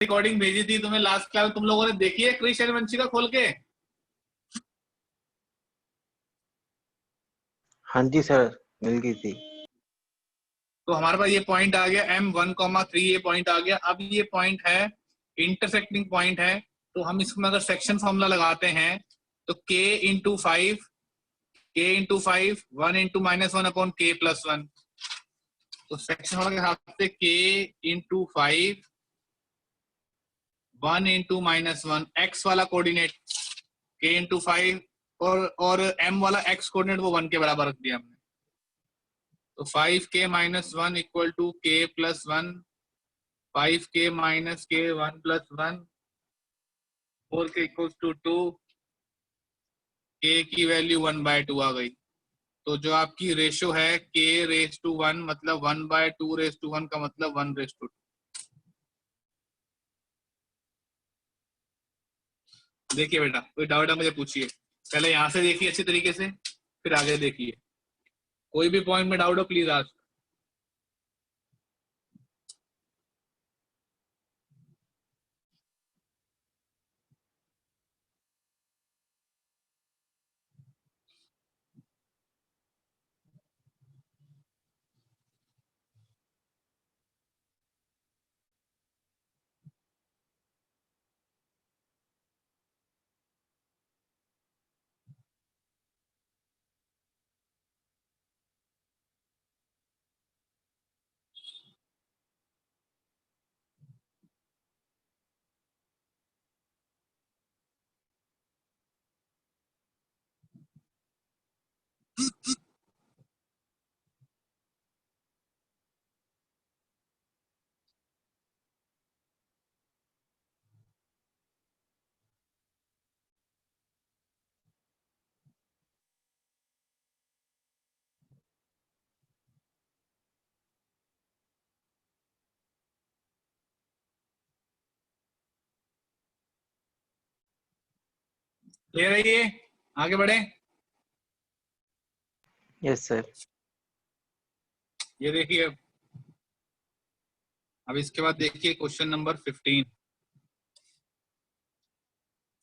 Recording भेजी थी तुम्हें लास्ट क्लास, तुम लोगों ने देखी है क्रिश वंशिका खोल के? हाँ जी सर, मिल गई थी। तो हमारे पास ये पॉइंट आ गया M1,3, ये पॉइंट आ गया। अब ये पॉइंट है इंटरसेक्टिंग पॉइंट है, तो हम इसमें अगर सेक्शन फॉर्मूला लगाते हैं तो k into 5, 1 into -1 upon k plus 1। तो सेक्शन फॉर्मूला के हिसाब से k इंटू 5, 1 इंटू -1, x वाला कोऑर्डिनेट k इंटू 5 और m वाला x कोऑर्डिनेट वो 1 के बराबर रख दिया हमने। तो 5k minus 1 equal to k plus 1, 5k minus k 1 plus 1, 4k equals to 2, k की वैल्यू 1/2 आ गई। तो जो आपकी रेशो है k रेस टू 1 मतलब 1/2 रेस टू 1 का मतलब 1 रेस टू 2। देखिए बेटा, कोई डाउट है मुझे पूछिए। पहले यहाँ से देखिए अच्छी तरीके से, फिर आगे देखिए। कोई भी पॉइंट में डाउट हो प्लीज आस्क। क्लियर है ये? आगे बढ़े। Yes sir. ये देखिए, अब इसके बाद देखिए question number 15।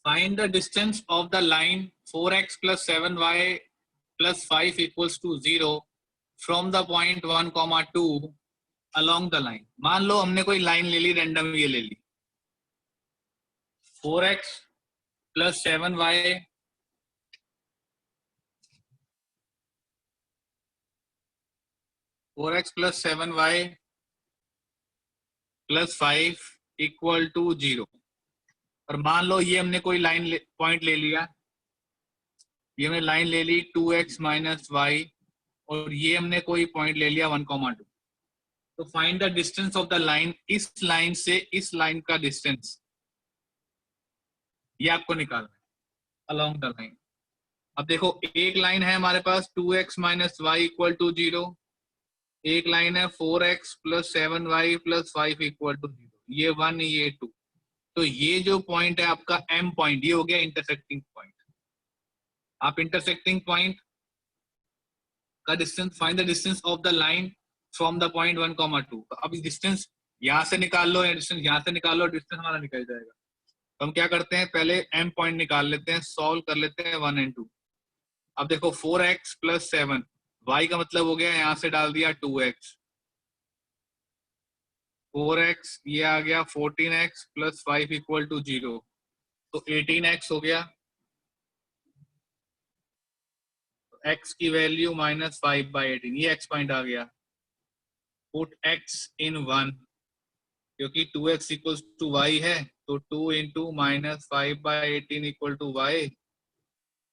Find the distance of the line 4x plus 7y plus 5 equals to 0 from the point 1,2 along the line. मान लो हमने कोई लाइन ले ली, रैंडम ये ले ली, 4x plus 7y 4x plus 7y plus 5 equal to 0। और मान लो ये हमने कोई लाइन पॉइंट ले लिया, ये हमने लाइन ले ली 2x माइनस वाई, और ये हमने कोई पॉइंट ले लिया 1,2। तो find the distance of the line, इस लाइन से इस लाइन का डिस्टेंस ये आपको निकालना है अलोंग द लाइन। अब देखो, एक लाइन है हमारे पास 2x minus Y equal to 0, एक लाइन है 4x plus 7y plus 5 equal to 0, ये 1 ये 2। तो ये जो पॉइंट है आपका M पॉइंट, ये हो गया इंटरसेक्टिंग पॉइंट। आप इंटरसेक्टिंग पॉइंट का distance, find the distance of the line from the point 1,2। तो अब डिस्टेंस यहां से निकाल लो या डिस्टेंस यहां से निकाल लो, डिस्टेंस हमारा निकल जाएगा। तो हम क्या करते हैं, पहले M पॉइंट निकाल लेते हैं, सॉल्व कर लेते हैं 1 और 2। अब देखो 4x प्लस 7, y का मतलब हो गया यहां से डाल दिया 2x, 4x ये आ गया 14x प्लस 5 इक्वल टू 0, तो 18x हो गया। x की वैल्यू -5/18, ये x पॉइंट आ गया। पुट x इन 1, क्योंकि 2x इक्वल टू y है, तो 2 इंटू -5/18 इक्वल टू y,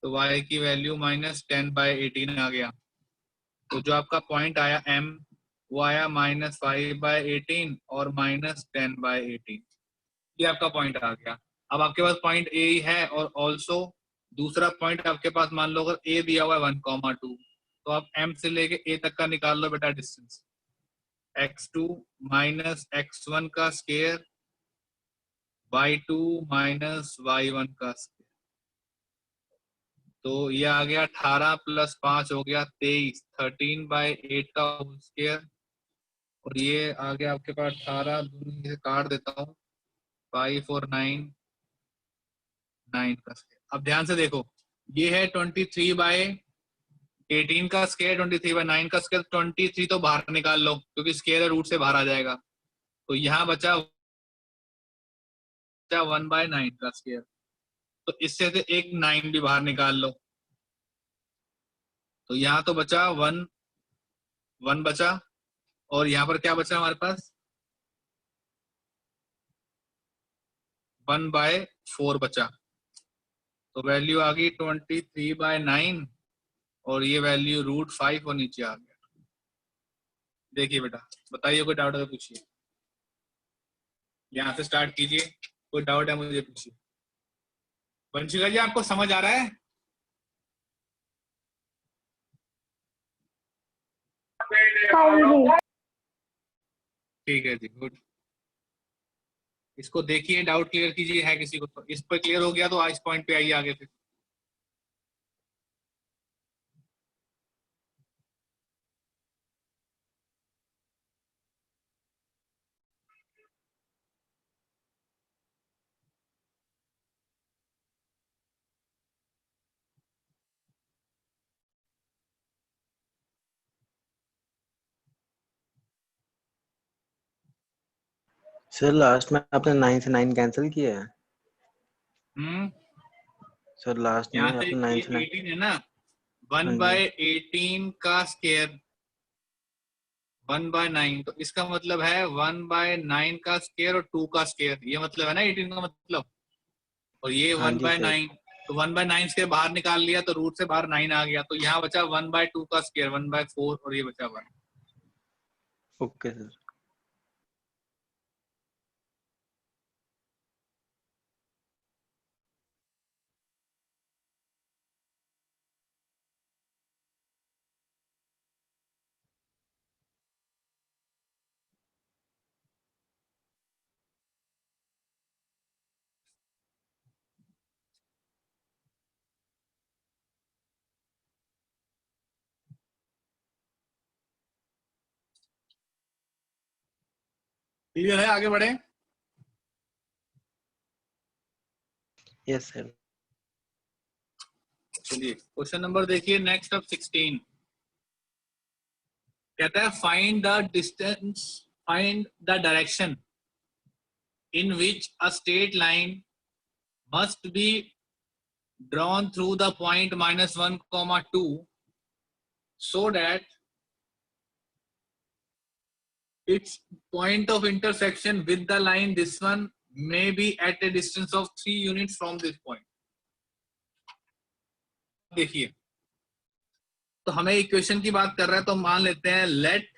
तो y की वैल्यू -10/18 आ गया। तो जो आपका पॉइंट आया M, वो आया -5/18 और -10/18, ये आपका पॉइंट आ गया। अब आपके पास पॉइंट A ही है, और ऑल्सो दूसरा पॉइंट आपके पास, मान लो अगर A दिया हुआ है 1,2, तो आप M से लेके A तक का निकाल लो बेटा डिस्टेंस, x2 माइनस x1 का स्क्वायर, y2 माइनस y1 का स्क्वायर। तो ये आ गया 18 प्लस 5 हो गया 23, 13/8 का होल स्क्वायर, और ये आ गया आपके पास 18, दूरी से काट देता हूँ, 5 और 9, 9 का स्क्वायर। अब ध्यान से देखो, ये है 23/18 का स्क्वायर, 23/9 का स्क्वायर। 23 तो बाहर निकाल लो क्योंकि स्क्वायर रूट से बाहर आ जाएगा, तो यहाँ बचा 1/9 का स्क्वायर। तो इससे से एक 9 भी बाहर निकाल लो, तो यहाँ तो बचा 1 बचा, और यहाँ पर क्या बचा हमारे पास 1/4 बचा। तो वैल्यू आ गई 23/9 और ये वैल्यू √5 और नीचे आ गया। देखिए बेटा, बताइए कोई डाउट है तो पूछिए, यहाँ से स्टार्ट कीजिए, कोई डाउट है मुझे पूछिए। वंशिका जी आपको समझ आ रहा है? ठीक है जी, गुड। इसको देखिए, डाउट क्लियर कीजिए, है किसी को तो इस पर क्लियर हो गया तो आज पॉइंट पे आइए आगे फिर। सर लास्ट में आपने 9 से 9 कैंसिल किया है। सर लास्ट में यहाँ से आपने 9 ये से 9। 18 है ना, हाँ जी 1/18 का स्क्वायर 1/9, तो इसका मतलब है 1/9 का स्क्वायर और 2 का स्क्वायर, ये मतलब है ना 18 का मतलब। और ये हाँ जी सर। 1/9, तो 1/9 से बाहर निकाल लिया तो रूट से बाहर 9 आ गया, तो यहाँ बचा 1/2 का स्क्वायर 1/4 और ये बचा 1। Okay sir. क्लियर है, आगे बढ़े। Yes sir. चलिए क्वेश्चन नंबर देखिए, नेक्स्ट ऑफ 16 कहता है find the distance, find the direction in which a straight line must be drawn through the point -1, 2 so that its point of intersection with the line, this one, may be at a distance of 3 units from this point. देखिए, तो हमें equation की बात कर रहा है, तो मान लेते हैं let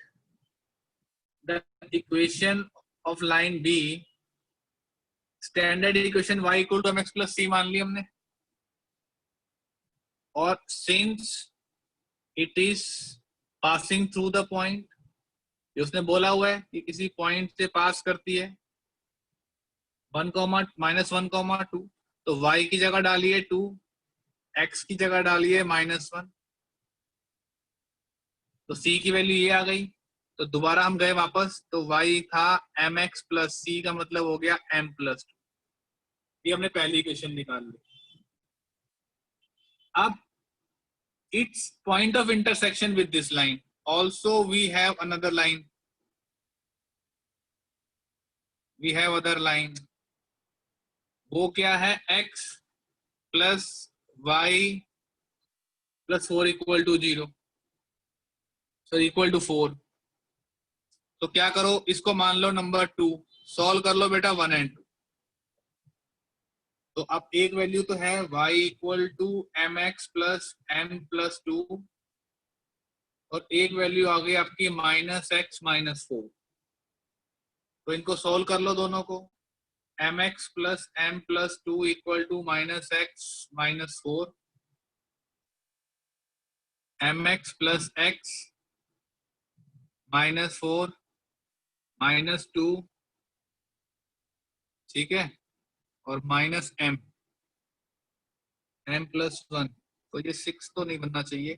the equation of line be standard equation y equal to mx plus c मान ली हमने, और since it is passing through the point, ये उसने बोला हुआ है कि किसी पॉइंट से पास करती है 1, -1, 2, तो y की जगह डालिए 2, x की जगह डालिए -1, तो c की वैल्यू ये आ गई। तो दोबारा हम गए वापस, तो y था mx प्लस c का मतलब हो गया m प्लस 2, ये हमने पहली इक्वेशन निकाल ली। अब its point of intersection with this line, also we have another line, we have other line, वो क्या है x plus y plus 4 equal to 0, so equal to 4। तो क्या करो, इसको मान लो नंबर 2, सॉल्व कर लो बेटा 1 और 2। तो अब एक वैल्यू तो है y equal to mx plus m plus 2, और एक वैल्यू आ गई आपकी -x -4। तो इनको सॉल्व कर लो दोनों को, mx plus m plus 2 equal to -x -4, mx plus x -4 -2, ठीक है, और माइनस m प्लस 1, तो ये 6 तो नहीं बनना चाहिए,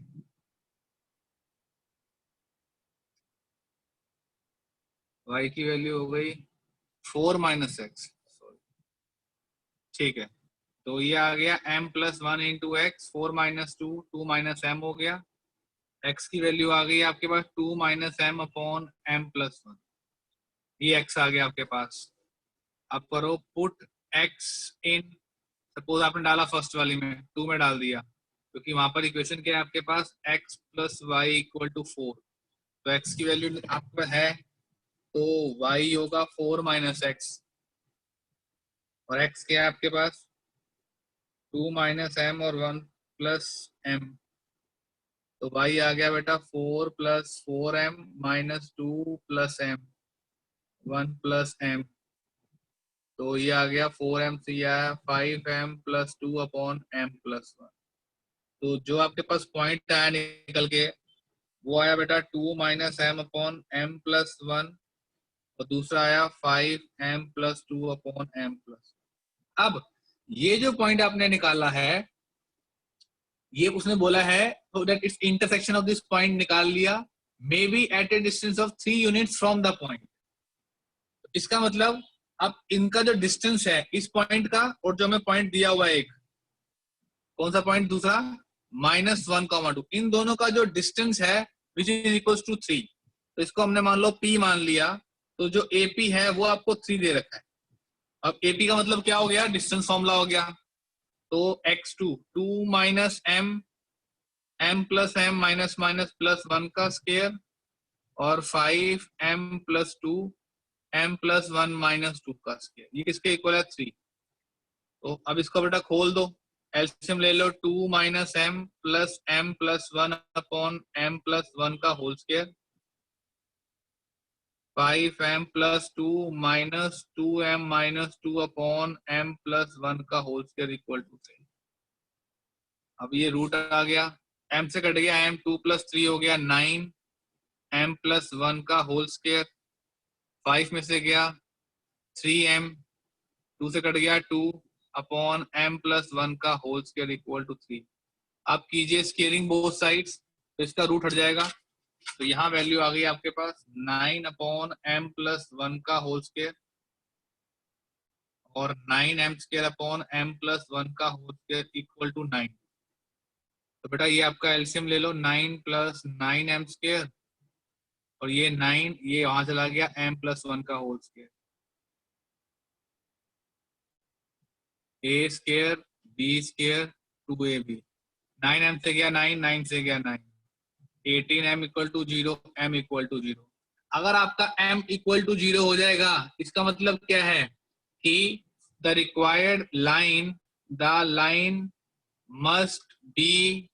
y की वैल्यू हो गई 4 - x, सॉरी ठीक है, तो ये आ गया m plus 1 into X, 4 minus 2, 2 minus M हो गया। x की वैल्यू आ गई आपके पास 2 minus M upon m plus 1, ये x आ गया आपके पास। अब करो पुट x इन, सपोज आपने डाला फर्स्ट वाली में, 2 में डाल दिया, क्योंकि वहां पर इक्वेशन क्या है आपके पास, x plus Y equal to 4, तो x की वैल्यू आपका है तो y होगा 4 माइनस एक्स, और x क्या है आपके पास 2 माइनस एम और 1 प्लस एम, तो y आ गया बेटा 4 plus 4m minus 2 plus M 1 plus M, तो ये आ गया 4m से ये आया 5m plus 2 upon m plus 1। तो जो आपके पास पॉइंट आया निकल के वो आया बेटा 2 minus M upon m plus 1, और दूसरा आया 5m plus 2 upon m plus. अब ये जो पॉइंट आपने निकाला है, ये उसने बोला है so that its intersection of this point निकाल लिया, may be at a distance of 3 units from the point. इसका मतलब अब इनका जो डिस्टेंस है इस पॉइंट का, और जो हमें पॉइंट दिया हुआ है एक, कौन सा पॉइंट दूसरा, -1,2, इन दोनों का जो डिस्टेंस है विच इज इक्वल टू 3, तो इसको हमने मान लो P मान लिया, तो जो AP है वो आपको 3 दे रखा है। अब AP का मतलब क्या हो गया, डिस्टेंस फॉर्मूला हो गया, तो x2 2 minus m plus m minus minus plus 1 का स्केयर, और 5m plus 2 m plus 1 minus 2 का स्केयर, ये किसके इक्वल है 3। तो अब इसको बेटा खोल दो, एलसीएम ले लो, 2 minus m plus m plus 1 upon m plus 1 का whole square, 5m plus 2 minus 2m minus 2 upon m plus 1 का होल स्केयर इक्वल टू 3। अब ये रूट आ गया, m से कट गया m, 2 प्लस 3 हो गया 9 m प्लस 1 का होल स्केयर, 5 में से गया 3m, 2 से कट गया 2 अपॉन m प्लस 1 का होल स्केयर इक्वल टू 3। आप कीजिए स्केयरिंग बोथ साइड्स, तो इसका रूट हट जाएगा, तो यहाँ वैल्यू आ गई आपके पास 9 अपॉन m प्लस 1 का होल स्केयर, और 9m square upon m plus 1 का होल स्केयर इक्वल टू 9। तो बेटा ये आपका एलसीएम ले लो, 9 प्लस 9m स्केयर, और ये 9 ये वहां चला गया m प्लस 1 का whole square, a square b square 2ab, 9m से गया 9, 9 से गया 9, 18m equal to 0, m equal to 0। अगर आपका m इक्वल टू 0 हो जाएगा, इसका मतलब क्या है कि the required line, the line must be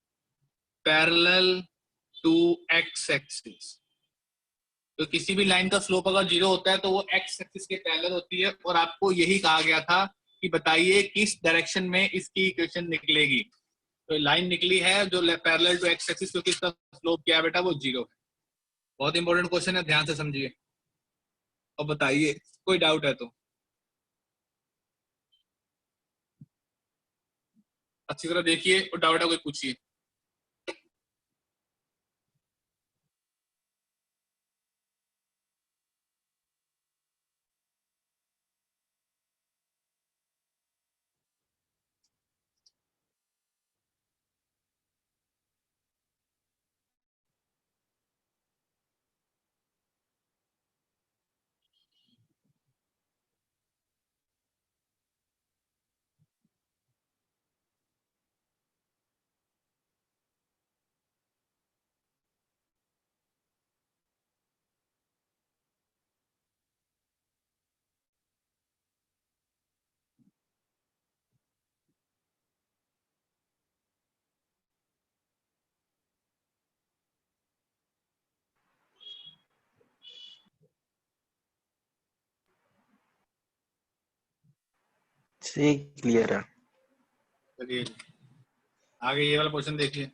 parallel to x axis. तो किसी भी लाइन का स्लोप अगर 0 होता है तो वो x एक्सिस के पैरेलल होती है, और आपको यही कहा गया था कि बताइए किस डायरेक्शन में इसकी इक्वेशन निकलेगी। तो लाइन निकली है जो पैरेलल टू x एक्सिस, क्योंकि इसका स्लोप क्या है बेटा, वो 0 है। बहुत इंपॉर्टेंट क्वेश्चन है, ध्यान से समझिए और बताइए, कोई डाउट है तो अच्छी तरह देखिए, और डाउट है कोई पूछिए। सही क्लियर है। चलिए आगे ये वाला क्वेश्चन देखिए।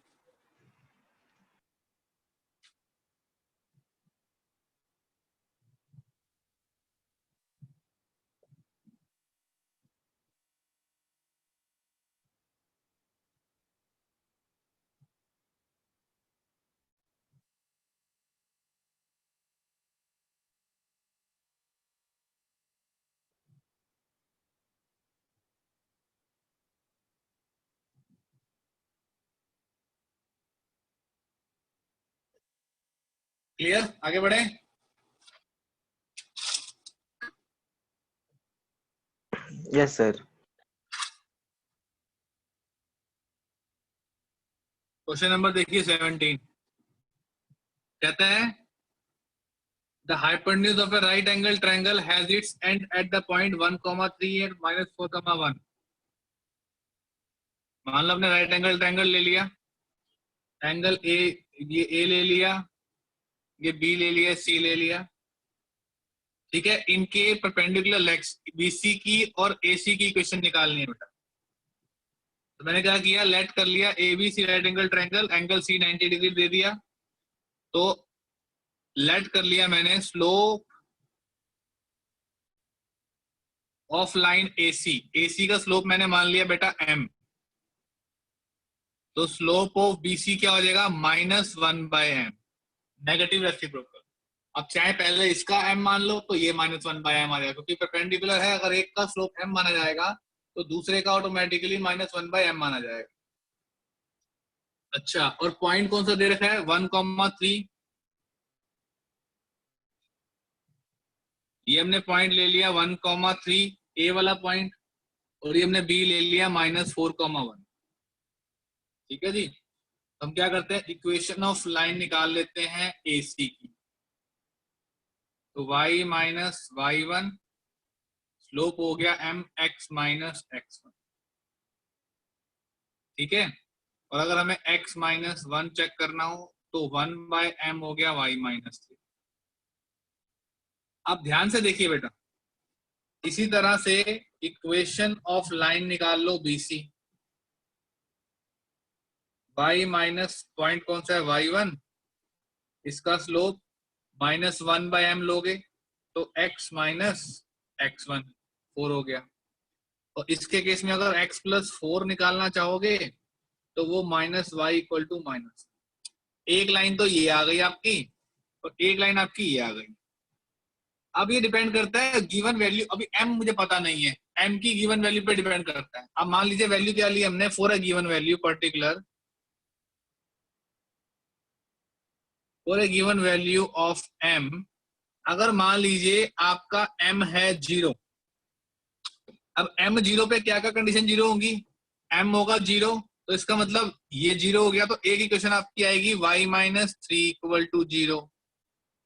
क्लियर? आगे बढ़े। Yes sir. क्वेश्चन नंबर देखिए 17। कहता है the hypotenuse of a right angle triangle has its end at the point 1, 3 and -4, 1। मान लो अपने राइट एंगल ट्रायंगल ले लिया, एंगल ए, ये ए ले लिया, ये बी ले लिया, सी ले लिया, ठीक है। इनके परपेंडिकुलर लेग्स बीसी की और एसी की इक्वेशन निकालनी है बेटा। तो मैंने क्या किया, लेट कर लिया A B C right angle triangle, angle C 90 degree दे दिया। तो लेट कर लिया मैंने slope of line AC, AC का स्लोप मैंने मान लिया बेटा एम। तो स्लोप ऑफ बीसी क्या हो जाएगा, -1/m, नेगेटिव रेसिप्रोकल। अब चाहे पहले इसका m मान लो तो ये -1/m आ जाएगा, क्योंकि परपेंडिकुलर है। अगर एक का स्लोप m माना जाएगा तो दूसरे का ऑटोमेटिकली -1/m माना जाएगा। अच्छा, और पॉइंट कौन सा दे रखा है, 1,3। ये हमने पॉइंट ले लिया 1,3 ए वाला पॉइंट, और ये हमने बी ले लिया -4,1। ठीक है जी। हम क्या करते हैं, इक्वेशन ऑफ लाइन निकाल लेते हैं एसी की। तो y माइनस y1 स्लोप हो गया mx माइनस x1, ठीक है। और अगर हमें x माइनस 1 चेक करना हो तो 1/m हो गया y माइनस 3। आप ध्यान से देखिए बेटा, इसी तरह से इक्वेशन ऑफ लाइन निकाल लो BC। y माइनस पॉइंट कौन सा है, y1, इसका स्लोप -1/m लोगे तो x माइनस x1 4 हो गया। और इसके केस में अगर x प्लस 4 निकालना चाहोगे तो वो -y इक्वल टू माइनस, एक लाइन तो ये आ गई आपकी और एक लाइन आपकी ये आ गई। अब ये डिपेंड करता है गिवन वैल्यू, अभी m मुझे पता नहीं है, m की गिवन वैल्यू पे डिपेंड करता है। अब मान लीजिए वैल्यू क्या ली हमने, for a given value particular, for a given value of m, अगर मान लीजिए आपका m है 0, अब m 0 पे क्या क्या कंडीशन 0 होंगी, m होगा 0 तो इसका मतलब ये 0 हो गया, तो एक इक्वेशन आपकी आएगी y माइनस 3 इक्वल टू 0,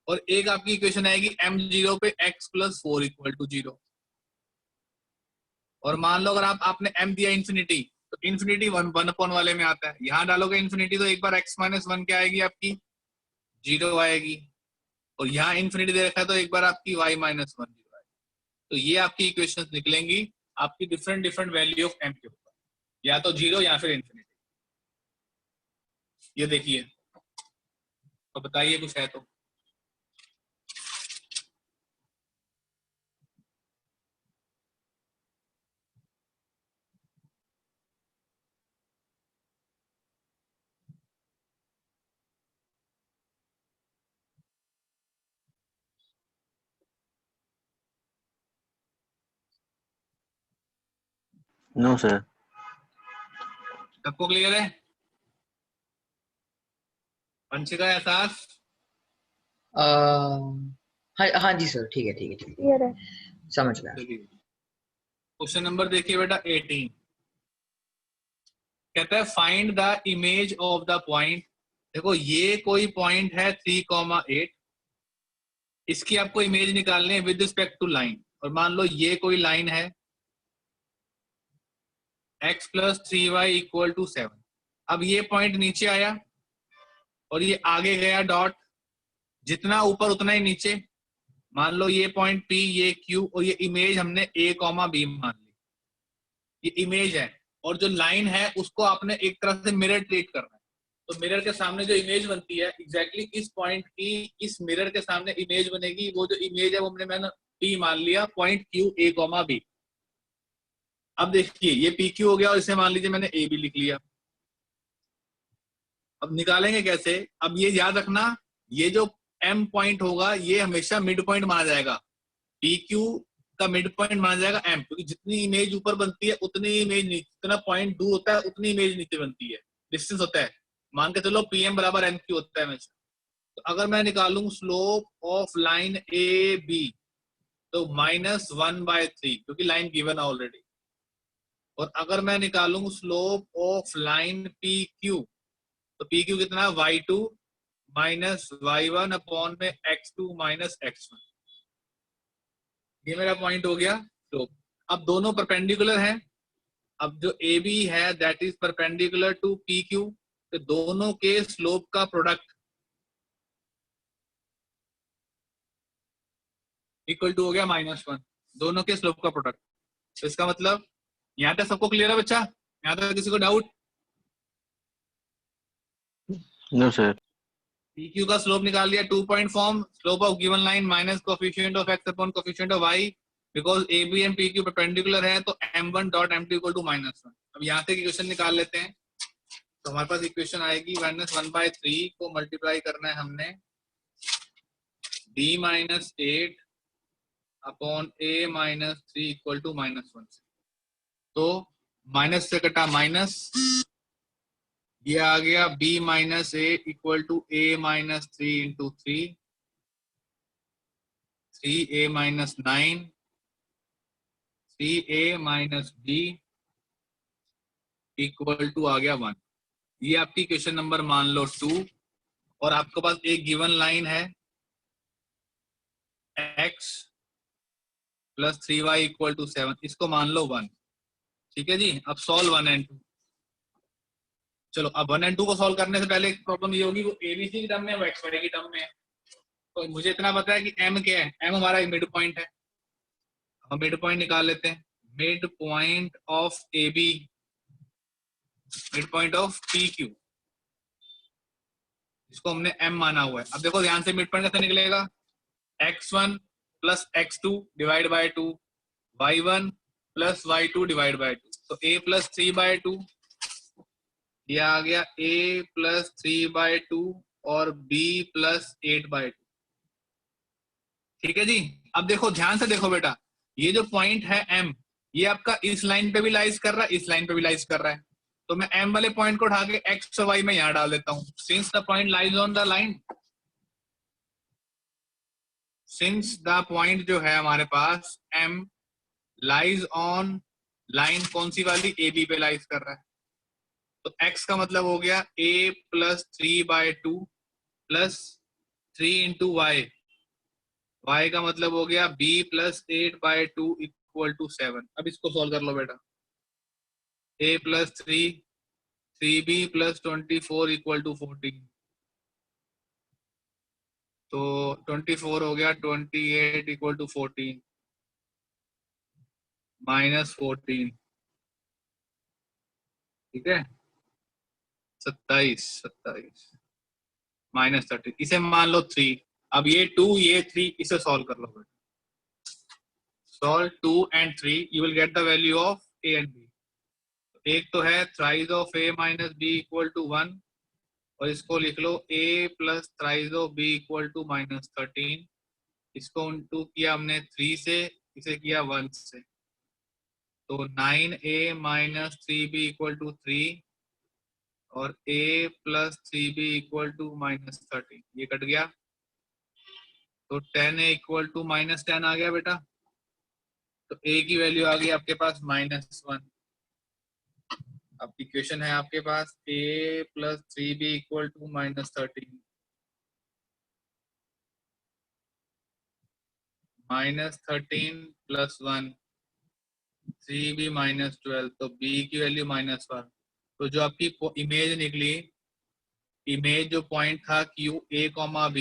और एक आपकी इक्वेशन आएगी m0 पे x प्लस 4 इक्वल टू 0। और मान लो अगर आपने m दिया इन्फिनिटी, तो इन्फिनिटी 1/1 वाले में आता है, यहां डालोगे इन्फिनिटी तो एक बार x माइनस 1 क्या आएगी आपकी 0 आएगी, और यहाँ इन्फिनिटी दे रखा है तो एक बार आपकी y माइनस 1 0 आएगी। तो ये आपकी इक्वेशंस निकलेंगी आपकी different different value of m के ऊपर, या तो 0 या फिर इन्फिनिटी। ये देखिए, तो बताइए कुछ है तो। No sir. सबको क्लियर है? वंशिका एहसास? हाँ हाँ जी सर, ठीक है ठीक है ठीक है, क्लियर है। समझ गया। क्वेश्चन नंबर देखिए बेटा 18। कहता है find the image of the point. देखो ये कोई पॉइंट है 3,8, इसकी आपको इमेज निकालनी है विद रिस्पेक्ट टू लाइन। और मान लो ये कोई लाइन है x plus 3y equal to 7। अब ये पॉइंट नीचे आया और ये आगे गया डॉट, जितना ऊपर उतना ही नीचे। मान लो ये पॉइंट P, ये Q, और ये इमेज हमने A, B मान ली, ये इमेज है। और जो लाइन है उसको आपने एक तरह से मिरर ट्रीट करना है। तो मिरर के सामने जो इमेज बनती है एग्जैक्टली इस पॉइंट की इस मिरर के सामने इमेज बनेगी। वो जो इमेज है वो मैंने P मान लिया, पॉइंट Q, A, B। अब देखिए ये PQ हो गया और इसे मान लीजिए मैंने AB लिख लिया। अब निकालेंगे कैसे, अब ये याद रखना, ये जो M पॉइंट होगा ये हमेशा मिड पॉइंट माना जाएगा, PQ का मिड पॉइंट माना जाएगा M, क्योंकि जितनी इमेज ऊपर बनती है उतनी इमेज नीचे, जितना पॉइंट दूर होता है उतनी इमेज नीचे बनती है, डिस्टेंस होता है। मान के चलो PM बराबर MQ होता है हमेशा। तो अगर मैं निकालूं slope of line A B तो -1/3 क्योंकि लाइन गिवन है ऑलरेडी। और अगर मैं निकालूं slope of line P Q तो पी क्यू कितना है y2 माइनस y1 अपॉन में x2 माइनस x1। ये मेरा पॉइंट हो गया स्लोप। अब दोनों परपेंडिकुलर हैं। अब जो ए बी है that is perpendicular to P Q, तो दोनों के स्लोप का प्रोडक्ट इक्वल टू हो गया -1। दोनों के स्लोप का प्रोडक्ट। तो इसका मतलब यहाँ तक सबको क्लियर है बच्चा? यहाँ तक किसी को doubt? No sir. P Q का स्लोप निकाल लिया, 2 point form, slope of given line minus coefficient of x upon coefficient of y, because A B and P Q perpendicular है तो m1 dot m2 equal to -1। अब यहाँ से equation निकाल लेते हैं। तो हमारे पास इक्वेशन आएगी -1/3 को मल्टीप्लाई करना है हमने d minus 8 upon a minus 3 equal to -1 से। तो माइनस से कटा माइनस, ये आ गया b minus 8 equal to a minus 3 into 3a minus 9 3a minus b equal to आ गया 1। ये आपकी क्वेश्चन नंबर मान लो 2। और आपके पास एक गिवन लाइन है x plus 3y equal to 7, इसको मान लो 1। ठीक है जी। अब सॉल्व 1 एंड 2। चलो अब 1 एंड 2 को सॉल्व करने से पहले एक प्रॉब्लम ये होगी, वो एबीसी की टर्म में है, वो एक्स वाई की टर्म में है। तो मुझे इतना पता है कि m क्या है, m हमारा मिड पॉइंट है। हम मिड पॉइंट निकाल लेते हैं। Mid point of A B, mid point of P Q, इसको हमने m माना हुआ है। अब देखो ध्यान से, मिड पॉइंट कैसे निकलेगा, x1 plus x2 divide by 2, y1 plus y2 divide by 2, तो a प्लस 3/2, ये आ गया a प्लस 3/2 और b प्लस 8/2। ठीक है जी। अब देखो ध्यान से देखो बेटा, ये जो पॉइंट है m, ये आपका इस लाइन पे भी लाइज कर रहा है, इस लाइन पे भी लाइज कर रहा है। तो मैं m वाले पॉइंट को उठा के x और y में यहां डाल देता हूं। Since the point lies on the line, since the point जो है हमारे पास m लाइज ऑन लाइन, कौन सी वाली, ए बी पे लाइज कर रहा है। तो x का मतलब हो गया a plus 3/2 plus 3 into y, y का मतलब हो गया b प्लस 8/2 इक्वल टू 7। अब इसको सॉल्व कर लो बेटा। a plus 3b plus 24 equal to 14, तो 24 हो गया 28 इक्वल टू 14 माइनस 14, ठीक है 27 माइनस 30, इसे मान लो 3। अब ये 2 ये 3, इसे सॉल्व कर लो बेटा। Solve 2 and 3, you will get the value of a and b। एक तो है thrice of a minus b equal to 1, और इसको लिख लो a plus thrice of b equal to -13। इसको इंटू किया हमने 3 से, इसे किया 1 से, तो 9a minus 3b equal to 3 और a plus 3b equal to -13, ये कट गया। तो 10a इक्वल टू -10 आ गया बेटा। तो a की वैल्यू आ गई आपके पास -1। अब इक्वेशन है आपके पास a plus 3b equal to -13, -13 plus 1 3b -12, तो b की वैल्यू -1। तो जो आपकी इमेज निकली, इमेज जो पॉइंट था q a comma b,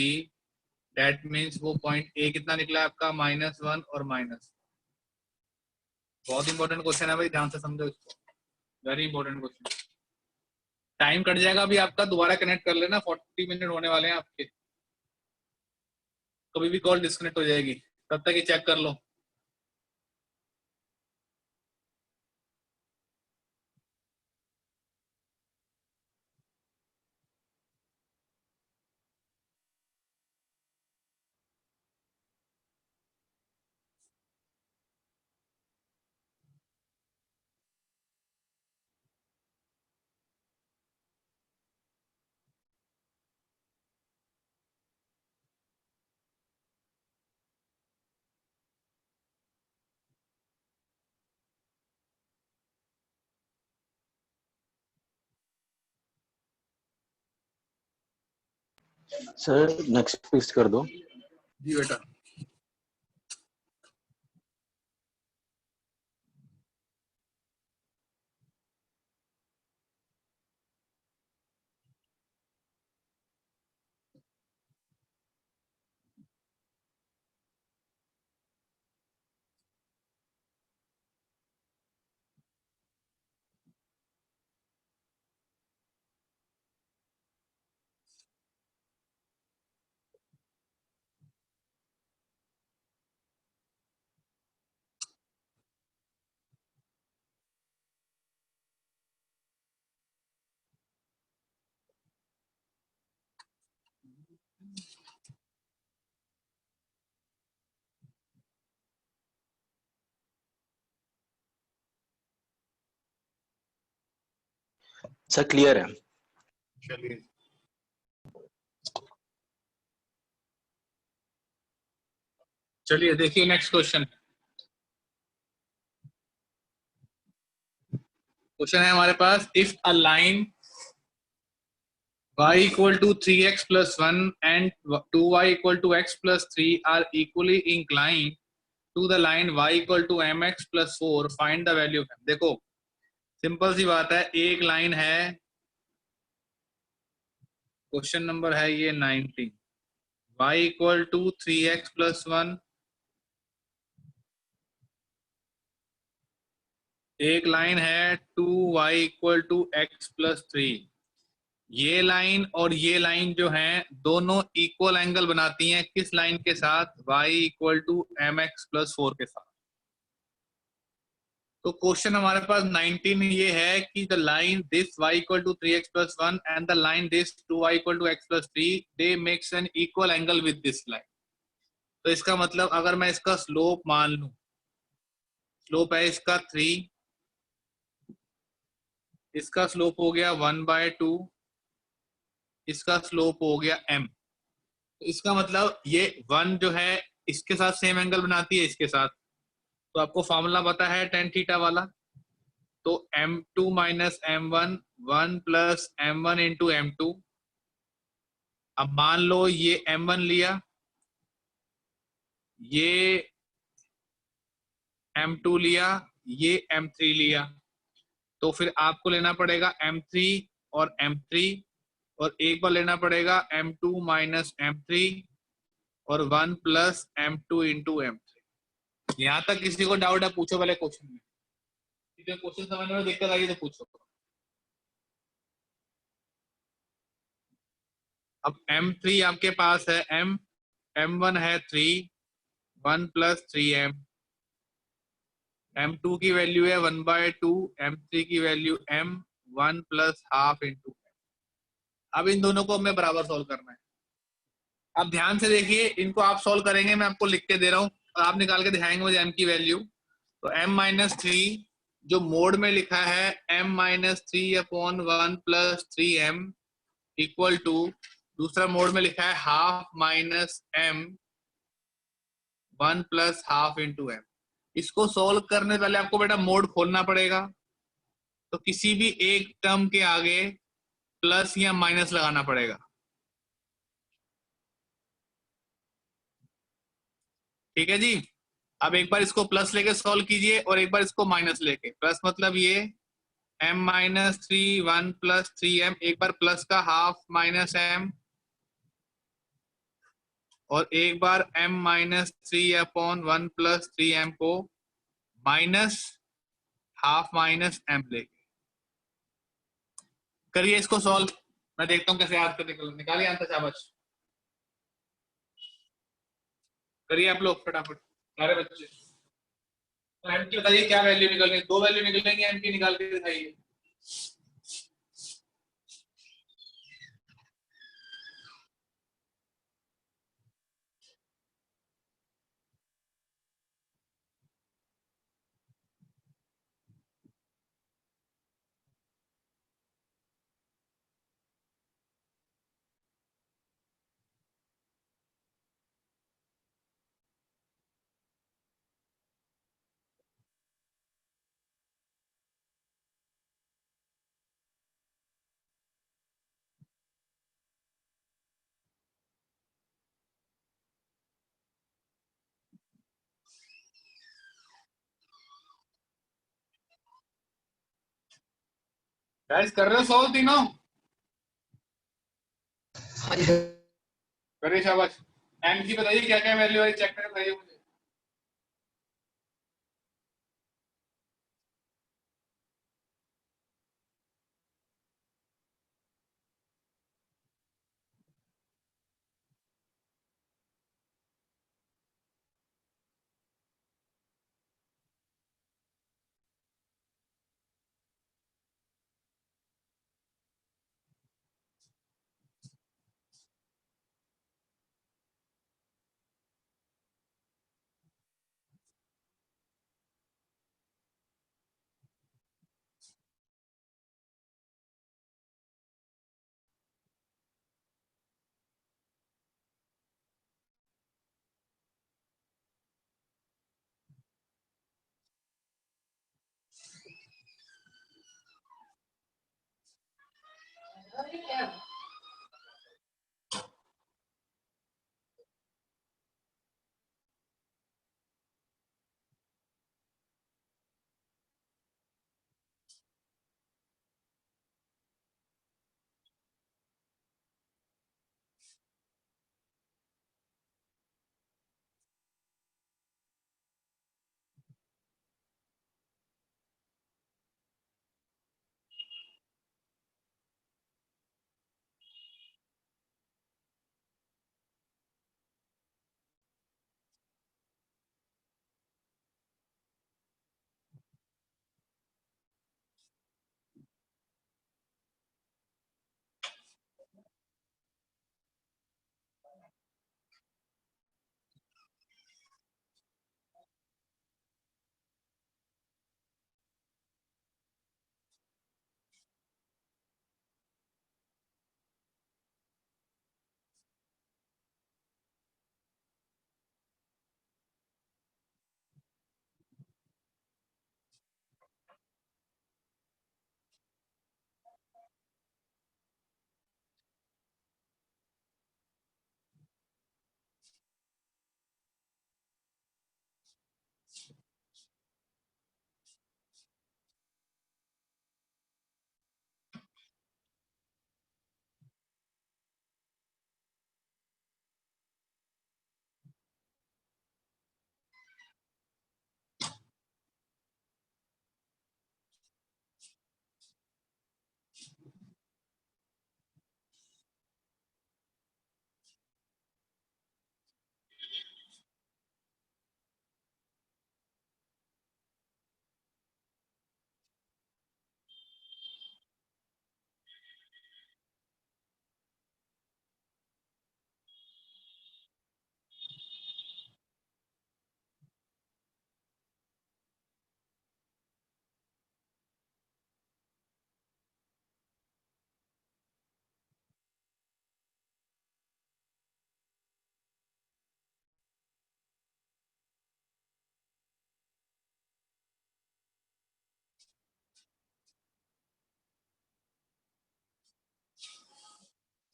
that means वो पॉइंट a कितना निकला आपका -1 और माइनस। बहुत इंपॉर्टेंट क्वेश्चन है भाई, ध्यान से समझो इसको, very important question. Time cut जाएगा अभी आपका, दोबारा कनेक्ट कर लेना, 40 मिनट होने वाले हैं आपके, कभी भी कॉल डिस्कनेक्ट हो जाएगी, तब तक ये चेक कर लो। सर नेक्स्ट फिक्स कर दो। जी बेटा। सर क्लियर है। चलिए चलिए देखिए नेक्स्ट क्वेश्चन। क्वेश्चन है हमारे पास, if a line y equal to 3x plus 1 and 2y equal to x plus 3 are equally inclined to the line y equal to mx plus 4, find the value of m। देखो simple सी बात है, एक line है, question number है ये 19, y equal to 3x plus 1, एक line है 2y equal to x plus 3। ये लाइन और ये लाइन जो हैं दोनों इक्वल एंगल बनाती हैं, किस लाइन के साथ? y equal to mx plus 4 के साथ। तो क्वेश्चन हमारे पास 19 ये है कि the line this y equal to 3x plus 1 and the line this 2y equal to x plus 3 they makes an equal angle with this line. तो इसका मतलब अगर मैं इसका स्लोप मान लूं, स्लोप है इसका 3, इसका स्लोप हो गया 1/2, इसका स्लोप हो गया m। तो इसका मतलब ये 1 जो है इसके साथ सेम एंगल बनाती है इसके साथ, तो आपको फॉर्मूला पता है टेन थीटा वाला। तो m2 minus m1, 1 plus m1 into m2। अब मान लो ये m1 लिया, ये m2 लिया, ये m3 लिया, तो फिर आपको लेना पड़ेगा m3 और m3, और एक बार लेना पड़ेगा m2 माइनस m3 और 1 प्लस m2 इंटू m3। यहां तक किसी को डाउट है? पूछो पहले क्वेश्चन में, क्वेश्चन समझने में दिक्कत आई तो पूछो। अब m3 आपके पास है m1 है 3, 1 प्लस 3m, m2 की वैल्यू है 1/2, m3 की value m, 1 plus half into. अब इन दोनों को हमें बराबर सॉल्व करना है। अब ध्यान से देखिए, इनको आप सॉल्व करेंगे, मैं आपको लिख के दे रहा हूं और आप निकाल के दिखाएंगे मुझे m की वैल्यू। तो m माइनस 3 जो मोड में लिखा है m minus 3 upon 1 plus 3m equal to, दूसरा मोड में लिखा है half minus m 1 plus half into m। इसको सॉल्व करने पहले आपको बेटा मोड खोलना पड़ेगा, तो किसी भी एक टर्म के आगे प्लस या माइनस लगाना पड़ेगा। ठीक है जी। अब एक बार इसको प्लस लेके सॉल्व कीजिए और एक बार इसको माइनस लेके। प्लस मतलब ये m माइनस 3 1 प्लस 3m, एक बार प्लस का हाफ माइनस m, और एक बार m minus 3 upon 1 plus 3m को माइनस हाफ माइनस m लेके करिए इसको सॉल्व। मैं देखता हूं कैसे याद कर निकालिए आंसर, शाबाश करिए आप लोग फटाफट सारे बच्चे। तो m की बताइए क्या वैल्यू निकलेंगे? दो वैल्यू निकलेंगे m की, निकाल के दिखाइए। गाइस कर रहे हो सॉल्व तीनों? हाँ जी सर। करिए शाबाश। एम की बताइए क्या क्या वैल्यू है, चेक करके बताइए मुझे।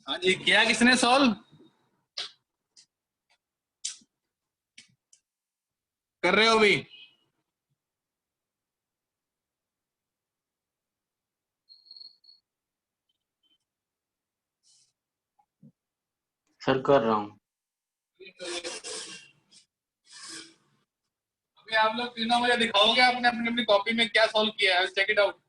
हाँ जी, किया किसने सॉल्व? कर रहे हो अभी? सर कर रहा हूँ। अभी आप लोग तीनों मुझे दिखाओगे आपने अपनी अपनी कॉपी में क्या सॉल्व किया है, चेक इट आउट।